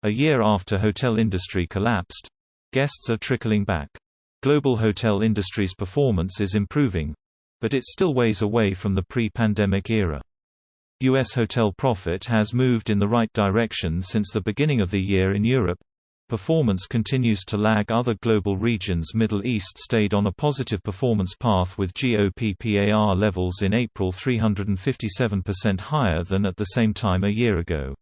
A year after hotel industry collapsed, guests are trickling back. Global hotel industry's performance is improving, but it still ways away from the pre-pandemic era. U.S. hotel profit has moved in the right direction since the beginning of the year in Europe. Performance continues to lag other global regions. Middle East stayed on a positive performance path with GOPPAR levels in April 357% higher than at the same time a year ago.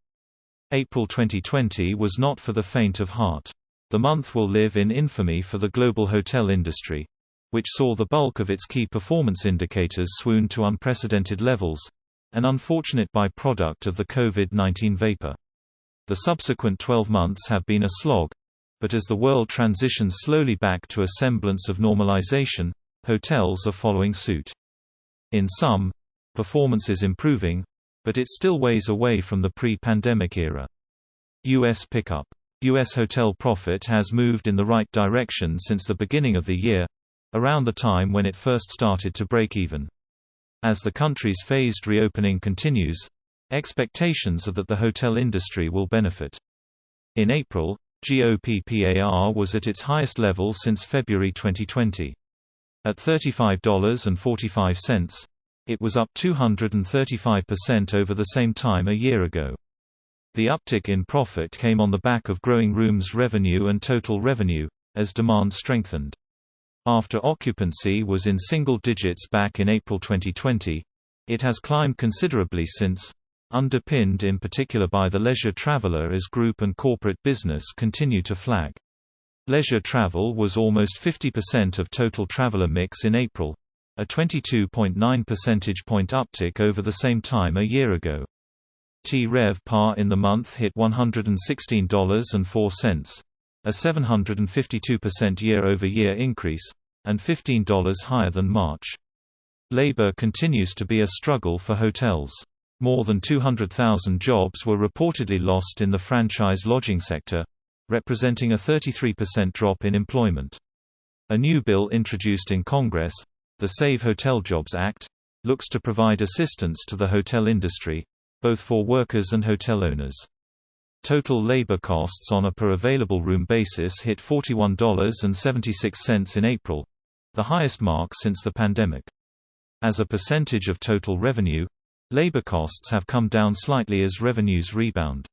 April 2020 was not for the faint of heart. The month will live in infamy for the global hotel industry, which saw the bulk of its key performance indicators swoon to unprecedented levels, an unfortunate byproduct of the COVID-19 vapor. The subsequent 12 months have been a slog, but as the world transitions slowly back to a semblance of normalization, hotels are following suit. In sum, performance is improving, but it still ways away from the pre-pandemic era. U.S. pickup. U.S. hotel profit has moved in the right direction since the beginning of the year, around the time when it first started to break even. As the country's phased reopening continues, expectations are that the hotel industry will benefit. In April, GOPPAR was at its highest level since February 2020. At $35.45, it was up 235% over the same time a year ago. The uptick in profit came on the back of growing rooms revenue and total revenue, as demand strengthened. After occupancy was in single digits back in April 2020, it has climbed considerably since, underpinned in particular by the leisure traveler as group and corporate business continue to flag. Leisure travel was almost 50% of total traveler mix in April, a 22.9 percentage point uptick over the same time a year ago. TRevPAR in the month hit $116.04, a 752% year-over-year increase, and $15 higher than March. Labor continues to be a struggle for hotels. More than 200,000 jobs were reportedly lost in the franchise lodging sector, representing a 33% drop in employment. A new bill introduced in Congress, the Save Hotel Jobs Act, looks to provide assistance to the hotel industry, both for workers and hotel owners. Total labor costs on a per available room basis hit $41.76 in April, the highest mark since the pandemic. As a percentage of total revenue, labor costs have come down slightly as revenues rebound.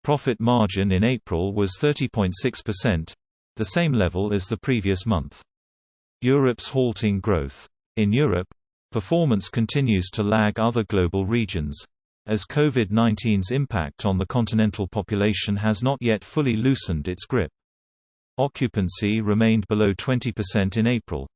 Profit margin in April was 30.6%, the same level as the previous month. Europe's halting growth. In Europe, performance continues to lag other global regions, as COVID-19's impact on the continental population has not yet fully loosened its grip. Occupancy remained below 20% in April.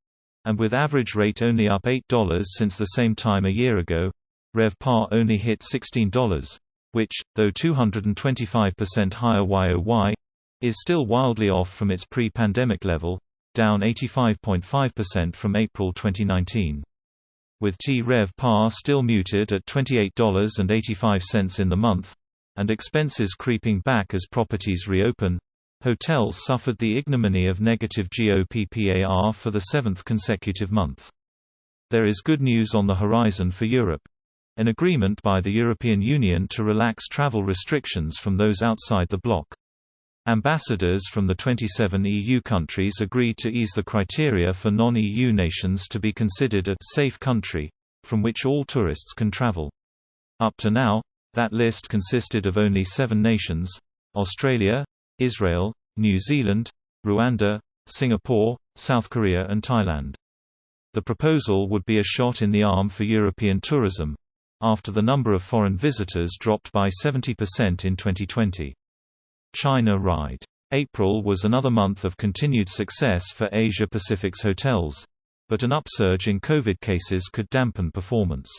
And with average rate only up $8 since the same time a year ago, RevPAR only hit $16, which, though 225% higher YoY, is still wildly off from its pre-pandemic level, down 85.5% from April 2019. With TRevPAR still muted at $28.85 in the month, and expenses creeping back as properties reopen, hotels suffered the ignominy of negative GOPPAR for the seventh consecutive month. There is good news on the horizon for Europe. An agreement by the European Union to relax travel restrictions from those outside the bloc. Ambassadors from the 27 EU countries agreed to ease the criteria for non-EU nations to be considered a safe country, from which all tourists can travel. Up to now, that list consisted of only 7 nations: Australia, Israel, New Zealand, Rwanda, Singapore, South Korea and Thailand. The proposal would be a shot in the arm for European tourism, after the number of foreign visitors dropped by 70% in 2020. China ride. April was another month of continued success for Asia-Pacific's hotels, but an upsurge in COVID cases could dampen performance.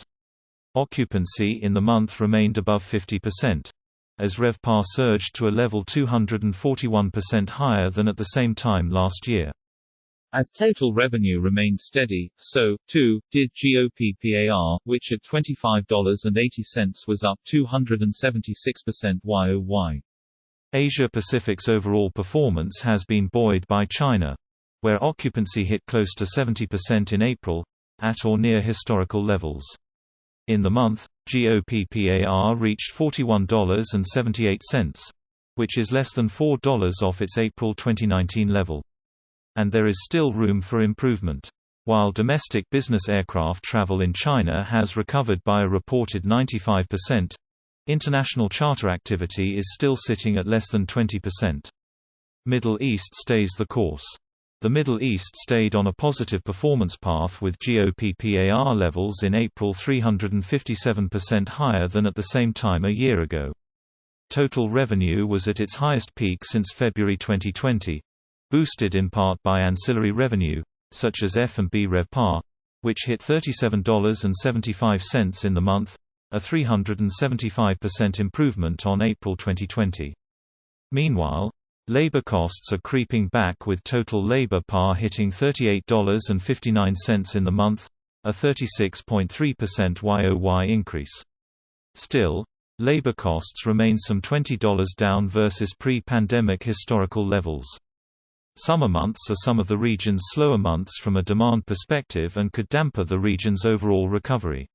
Occupancy in the month remained above 50%, as RevPAR surged to a level 241% higher than at the same time last year. As total revenue remained steady, so, too, did GOPPAR, which at $25.80 was up 276% YoY. Asia-Pacic's overall performance has been buoyed by China, where occupancy hit close to 70% in April, at or near historical levels. In the month, GOPPAR reached $41.78, which is less than $4 off its April 2019 level. And there is still room for improvement. While domestic business aircraft travel in China has recovered by a reported 95%, international charter activity is still sitting at less than 20%. Middle East stays the course. The Middle East stayed on a positive performance path with GOPPAR levels in April 357% higher than at the same time a year ago. Total revenue was at its highest peak since February 2020, boosted in part by ancillary revenue, such as F&B RevPAR, which hit $37.75 in the month, a 375% improvement on April 2020. Meanwhile, labor costs are creeping back with total labor PAR hitting $38.59 in the month, a 36.3% YOY increase. Still, labor costs remain some $20 down versus pre-pandemic historical levels. Summer months are some of the region's slower months from a demand perspective and could dampen the region's overall recovery.